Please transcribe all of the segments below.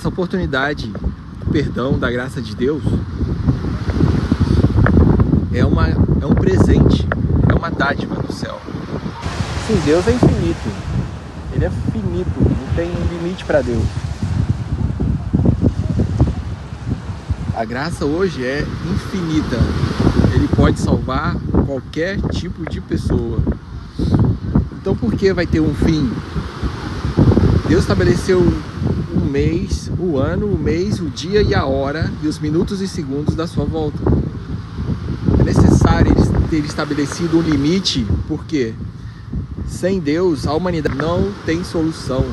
essa oportunidade do perdão, da graça de Deus, é um presente, é uma dádiva do céu. Sim, Deus é infinito, Ele é finito, não tem limite para Deus. A graça hoje é infinita, Ele pode salvar qualquer tipo de pessoa. Então por que vai ter um fim? Deus estabeleceu o mês, o ano, o mês, o dia e a hora, e os minutos e segundos da sua volta. É necessário ter estabelecido um limite, porque sem Deus a humanidade não tem solução,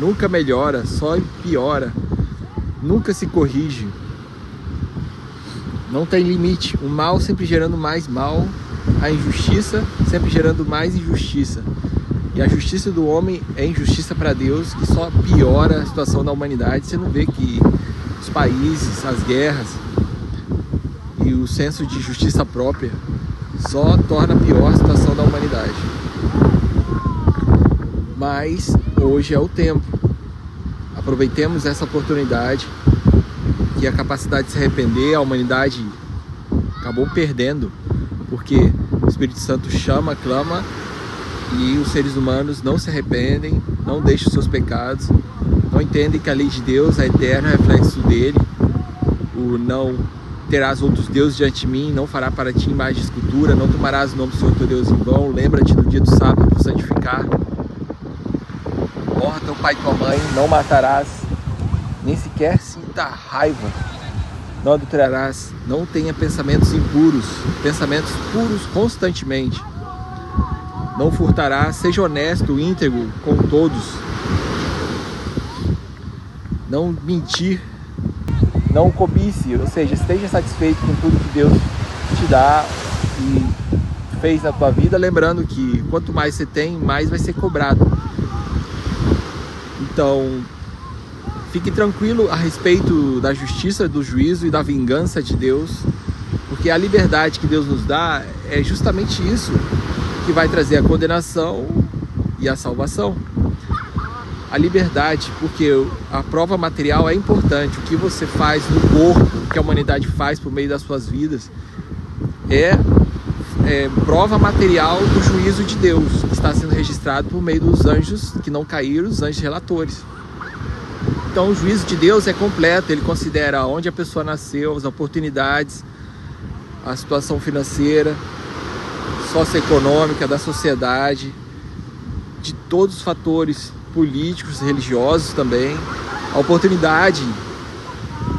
nunca melhora, só piora, nunca se corrige, não tem limite, o mal sempre gerando mais mal, a injustiça sempre gerando mais injustiça, e a justiça do homem é injustiça para Deus, que só piora a situação da humanidade. Você não vê que os países, as guerras e o senso de justiça própria só torna pior a situação da humanidade. Mas hoje é o tempo. Aproveitemos essa oportunidade, que a capacidade de se arrepender, a humanidade acabou perdendo, porque o Espírito Santo chama, clama, e os seres humanos não se arrependem, não deixam os seus pecados, não entendem que a lei de Deus é eterna, reflexo dele. O não terás outros deuses diante de mim, não fará para ti imagem de escultura, não tomarás o nome do Senhor teu Deus em vão, lembra-te no dia do sábado para santificar. Honra teu pai e tua mãe, não matarás, nem sequer sinta raiva, não adulterarás, não tenha pensamentos impuros, pensamentos puros constantemente. Não furtarás, seja honesto, íntegro com todos. Não mentir, não cobice, ou seja, esteja satisfeito com tudo que Deus te dá e fez na tua vida, lembrando que quanto mais você tem, mais vai ser cobrado. Então, fique tranquilo a respeito da justiça, do juízo e da vingança de Deus, porque a liberdade que Deus nos dá é justamente isso que vai trazer a condenação e a salvação. A liberdade, porque a prova material é importante. O que você faz no corpo, o que a humanidade faz por meio das suas vidas, é prova material do juízo de Deus, que está sendo registrado por meio dos anjos que não caíram, os anjos relatores. Então o juízo de Deus é completo, ele considera onde a pessoa nasceu, as oportunidades, a situação financeira, socioeconômica da sociedade, de todos os fatores políticos, religiosos também, a oportunidade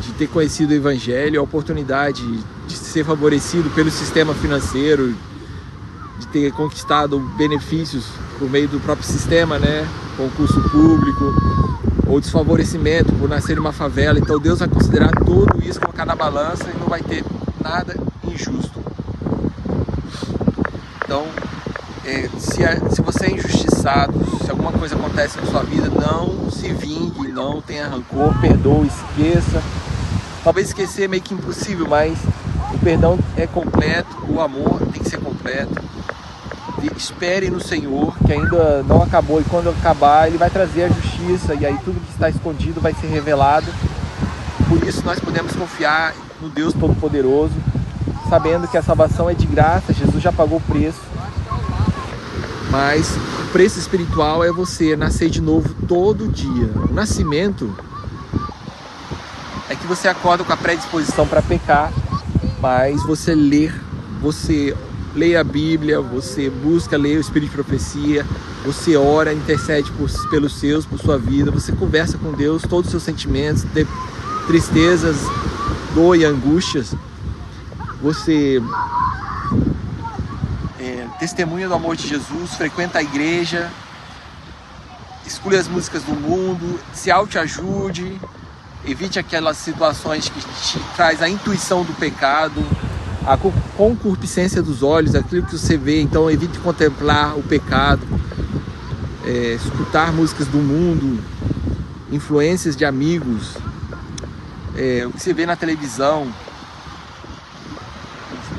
de ter conhecido o Evangelho, a oportunidade de ser favorecido pelo sistema financeiro, de ter conquistado benefícios por meio do próprio sistema, né? Concurso público, ou desfavorecimento por nascer em uma favela. Então Deus vai considerar tudo isso, colocar na balança e não vai ter nada injusto. Então, se você é injustiçado, se alguma coisa acontece na sua vida, não se vingue, não tenha rancor, perdoe, esqueça. Talvez esquecer é meio que impossível, mas o perdão é completo, o amor tem que ser completo. Espere no Senhor, que ainda não acabou, e quando acabar Ele vai trazer a justiça, e aí tudo que está escondido vai ser revelado. Por isso nós podemos confiar no Deus Todo-Poderoso, sabendo que a salvação é de graça, Jesus já pagou o preço. Mas o preço espiritual é você nascer de novo todo dia. O nascimento é que você acorda com a predisposição para pecar, mas você lê a Bíblia, você busca ler o Espírito de Profecia, você ora, intercede pelos seus, por sua vida, você conversa com Deus, todos os seus sentimentos, tristezas, dor e angústias, você testemunha do amor de Jesus, frequenta a igreja, exclui as músicas do mundo, se autoajude, evite aquelas situações que te traz a intuição do pecado, a concupiscência dos olhos, aquilo que você vê. Então evite contemplar o pecado, escutar músicas do mundo, influências de amigos, o que você vê na televisão,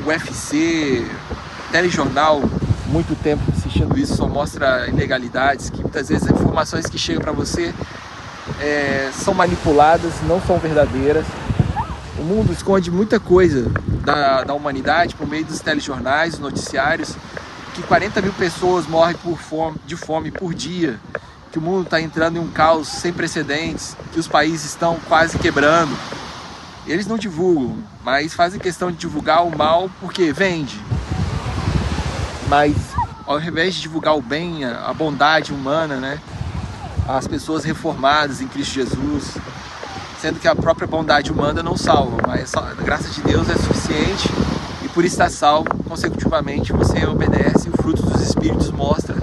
UFC, telejornal, muito tempo assistindo isso, só mostra ilegalidades, que muitas vezes as informações que chegam para você são manipuladas, não são verdadeiras. O mundo esconde muita coisa da humanidade por meio dos telejornais, dos noticiários, que 40 mil pessoas morrem de fome por dia, que o mundo está entrando em um caos sem precedentes, que os países estão quase quebrando. Eles não divulgam, mas fazem questão de divulgar o mal porque vende. Mas ao invés de divulgar o bem, a bondade humana, né? As pessoas reformadas em Cristo Jesus, sendo que a própria bondade humana não salva, mas a graça de Deus é suficiente e por estar salvo, consecutivamente você obedece e o fruto dos Espíritos mostra,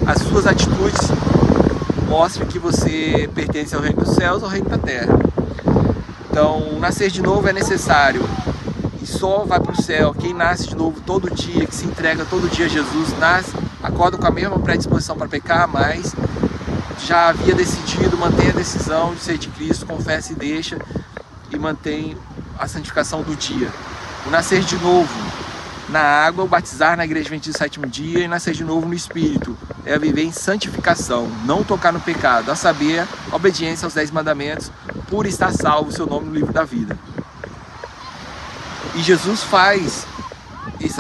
as suas atitudes mostram que você pertence ao reino dos céus, ao reino da terra. Então, nascer de novo é necessário e só vai para o céu quem nasce de novo todo dia, que se entrega todo dia a Jesus, nasce, acorda com a mesma predisposição para pecar, mas já havia decidido, mantém a decisão de ser de Cristo, confessa e deixa e mantém a santificação do dia. O nascer de novo na água, o batizar na igreja adventista do sétimo dia e nascer de novo no Espírito é viver em santificação, não tocar no pecado, a saber, a obediência aos 10 mandamentos, por estar salvo o seu nome no livro da vida. E Jesus faz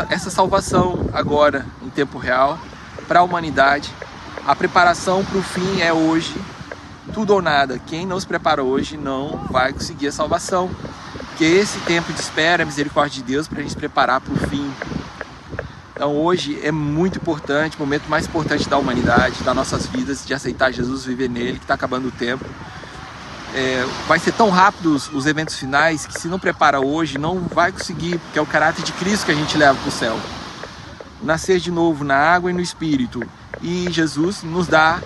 essa salvação agora, em tempo real, para a humanidade. A preparação para o fim é hoje, tudo ou nada. Quem não se prepara hoje não vai conseguir a salvação. Porque esse tempo de espera é a misericórdia de Deus para a gente se preparar para o fim. Então hoje é muito importante, o momento mais importante da humanidade, das nossas vidas, de aceitar Jesus, viver nele, que está acabando o tempo. Vai ser tão rápido os eventos finais que se não prepara hoje não vai conseguir, porque é o caráter de Cristo que a gente leva para o céu. Nascer de novo na água e no Espírito. E Jesus nos dá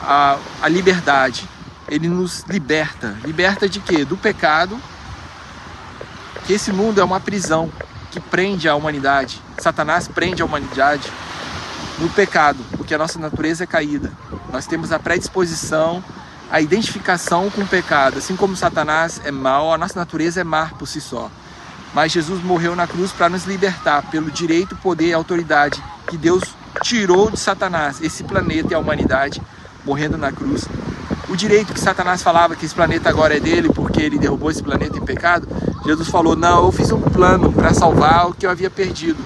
a liberdade. Ele nos liberta. Liberta de quê? Do pecado. Que esse mundo é uma prisão que prende a humanidade. Satanás prende a humanidade no pecado, porque a nossa natureza é caída. Nós temos a predisposição, a identificação com o pecado. Assim como Satanás é mau, a nossa natureza é má por si só. Mas Jesus morreu na cruz para nos libertar pelo direito, poder e autoridade que Deus tirou de Satanás, esse planeta e a humanidade, morrendo na cruz. O direito que Satanás falava que esse planeta agora é dele porque ele derrubou esse planeta em pecado, Jesus falou, não, eu fiz um plano para salvar o que eu havia perdido.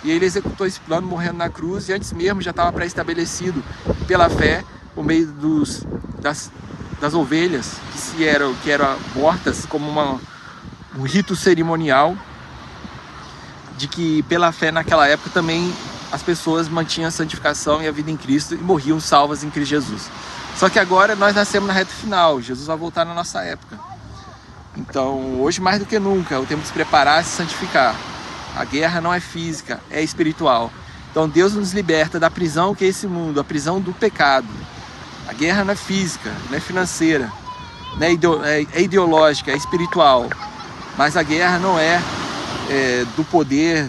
E ele executou esse plano morrendo na cruz e antes mesmo já estava pré-estabelecido pela fé, por meio das ovelhas que eram mortas como um rito cerimonial, de que pela fé naquela época também as pessoas mantinham a santificação e a vida em Cristo e morriam salvas em Cristo Jesus. Só que agora nós nascemos na reta final, Jesus vai voltar na nossa época. Então hoje mais do que nunca é o tempo de se preparar e se santificar. A guerra não é física, é espiritual. Então Deus nos liberta da prisão que é esse mundo, a prisão do pecado. A guerra não é física, não é financeira, não é ideológica, é espiritual. Mas a guerra não é do poder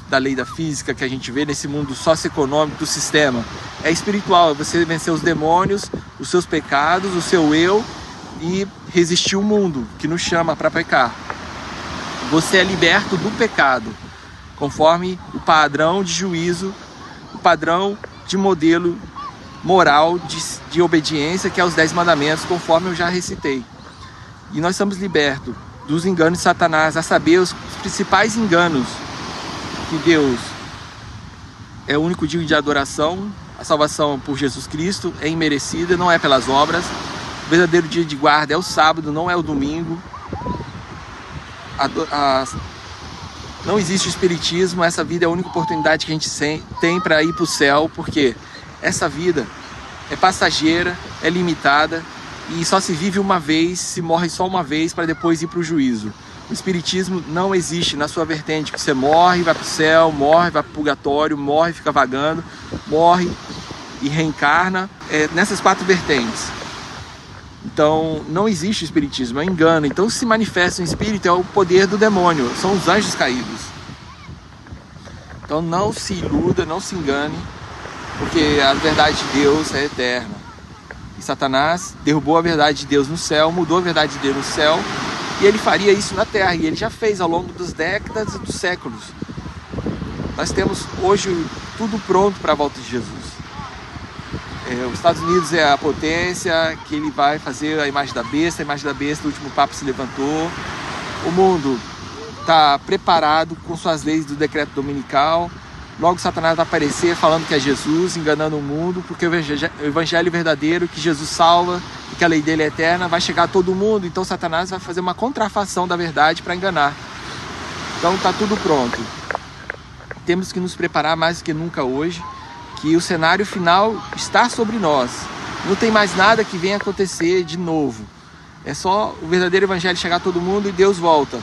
da lei da física que a gente vê nesse mundo socioeconômico do sistema. É espiritual, é você vencer os demônios, os seus pecados, o seu eu e resistir o mundo que nos chama para pecar. Você é liberto do pecado, conforme o padrão de juízo, o padrão de modelo moral de obediência, que é os 10 mandamentos, conforme eu já recitei. E nós somos libertos dos enganos de Satanás, a saber, os principais enganos que Deus é o único dia de adoração, a salvação por Jesus Cristo é imerecida, não é pelas obras. O verdadeiro dia de guarda é o sábado, não é o domingo. Não existe o espiritismo, essa vida é a única oportunidade que a gente tem para ir para o céu, porque essa vida é passageira, é limitada e só se vive uma vez, se morre só uma vez para depois ir para o juízo. O espiritismo não existe na sua vertente, que você morre, vai para o céu, morre, vai para o purgatório, morre, fica vagando, morre e reencarna, nessas 4 vertentes. Então não existe o espiritismo, é um engano. Então se manifesta um espírito, é o poder do demônio, são os anjos caídos. Então não se iluda, não se engane, porque a verdade de Deus é eterna. E Satanás derrubou a verdade de Deus no céu, mudou a verdade de Deus no céu, e ele faria isso na terra, e ele já fez ao longo das décadas e dos séculos. Nós temos hoje tudo pronto para a volta de Jesus. Os Estados Unidos é a potência, que ele vai fazer a imagem da besta, o último Papa se levantou. O mundo está preparado com suas leis do decreto dominical. Logo Satanás vai aparecer falando que é Jesus, enganando o mundo, porque o evangelho verdadeiro, que Jesus salva e que a lei dele é eterna, vai chegar a todo mundo. Então Satanás vai fazer uma contrafação da verdade para enganar. Então está tudo pronto. Temos que nos preparar mais do que nunca hoje, que o cenário final está sobre nós. Não tem mais nada que venha acontecer de novo. É só o verdadeiro evangelho chegar a todo mundo e Deus volta.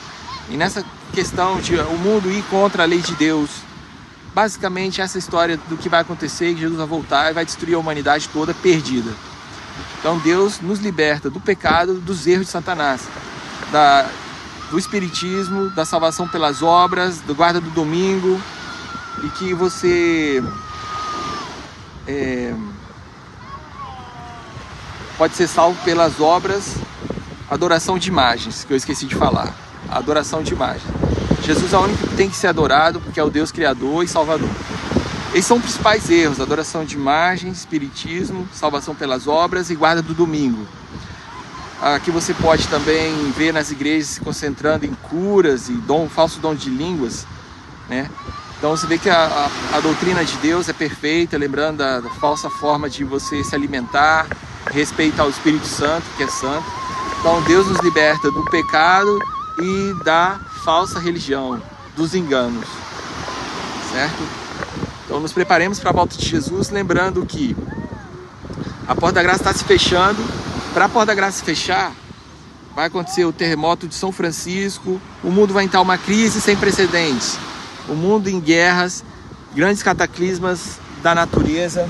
E nessa questão de o mundo ir contra a lei de Deus, basicamente essa história do que vai acontecer, que Jesus vai voltar e vai destruir a humanidade toda perdida. Então Deus nos liberta do pecado, dos erros de Satanás, do espiritismo, da salvação pelas obras, do guarda do domingo, e que você pode ser salvo pelas obras, adoração de imagens, que eu esqueci de falar. Adoração de imagens. Jesus é o único que tem que ser adorado, porque é o Deus Criador e Salvador. Esses são os principais erros: adoração de imagens, espiritismo, salvação pelas obras e guarda do domingo. Aqui você pode também ver nas igrejas se concentrando em curas e falso dom de línguas, né? Então você vê que a doutrina de Deus é perfeita, lembrando da falsa forma de você se alimentar, respeito ao Espírito Santo, que é santo. Então Deus nos liberta do pecado e da falsa religião, dos enganos, certo? Então nos preparemos para a volta de Jesus, lembrando que a porta da graça está se fechando. Para a porta da graça se fechar, vai acontecer o terremoto de São Francisco, o mundo vai entrar uma crise sem precedentes, o mundo em guerras, grandes cataclismas da natureza,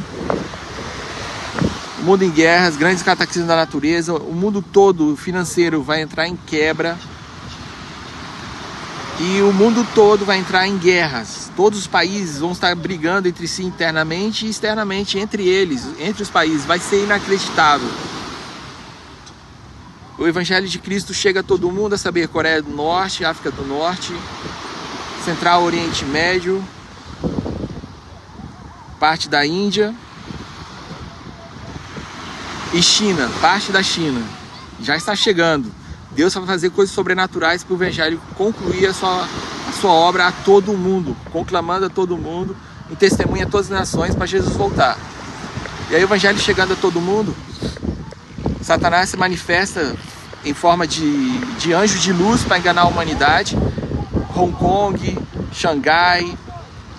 o mundo em guerras, grandes cataclismos da natureza, o mundo todo financeiro vai entrar em quebra, e o mundo todo vai entrar em guerras. Todos os países vão estar brigando entre si internamente e externamente entre eles, entre os países. Vai ser inacreditável. O Evangelho de Cristo chega a todo mundo, a saber, Coreia do Norte, África do Norte, Central Oriente Médio, parte da Índia e China, parte da China. Já está chegando. Deus vai fazer coisas sobrenaturais para o Evangelho concluir a sua obra a todo mundo, conclamando a todo mundo, em testemunha a todas as nações para Jesus voltar. E aí o Evangelho chegando a todo mundo, Satanás se manifesta em forma de anjo de luz para enganar a humanidade. Hong Kong, Xangai,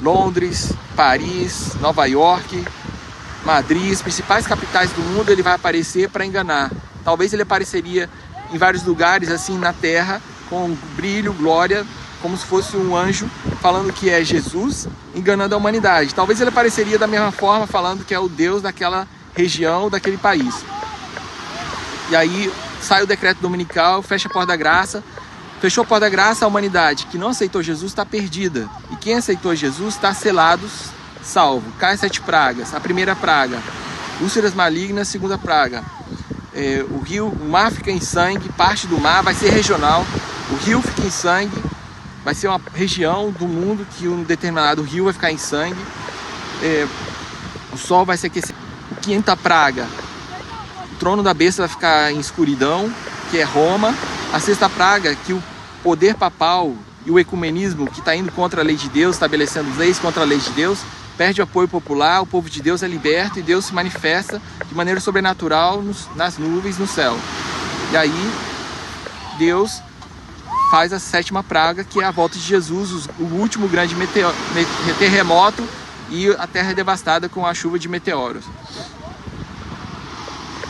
Londres, Paris, Nova York, Madrid, as principais capitais do mundo, ele vai aparecer para enganar. Talvez ele apareceria em vários lugares assim na terra, com brilho, glória, como se fosse um anjo falando que é Jesus, enganando a humanidade. Talvez ele apareceria da mesma forma, falando que é o Deus daquela região, daquele país. E aí sai o decreto dominical, fecha a porta da graça. Fechou a porta da graça, a humanidade que não aceitou Jesus está perdida. E quem aceitou Jesus está selado, salvo. Cai 7 pragas. A primeira praga, úlceras malignas. Segunda praga, o mar fica em sangue, parte do mar vai ser regional. O rio fica em sangue, vai ser uma região do mundo que um determinado rio vai ficar em sangue. O sol vai se aquecer. Quinta praga, o trono da besta vai ficar em escuridão, que é Roma. A sexta praga, que o poder papal e o ecumenismo, que está indo contra a lei de Deus, estabelecendo leis contra a lei de Deus, perde o apoio popular, o povo de Deus é liberto e Deus se manifesta de maneira sobrenatural nas nuvens, no céu. E aí Deus faz a 7ª praga, que é a volta de Jesus, o último grande terremoto, e a terra é devastada com a chuva de meteoros.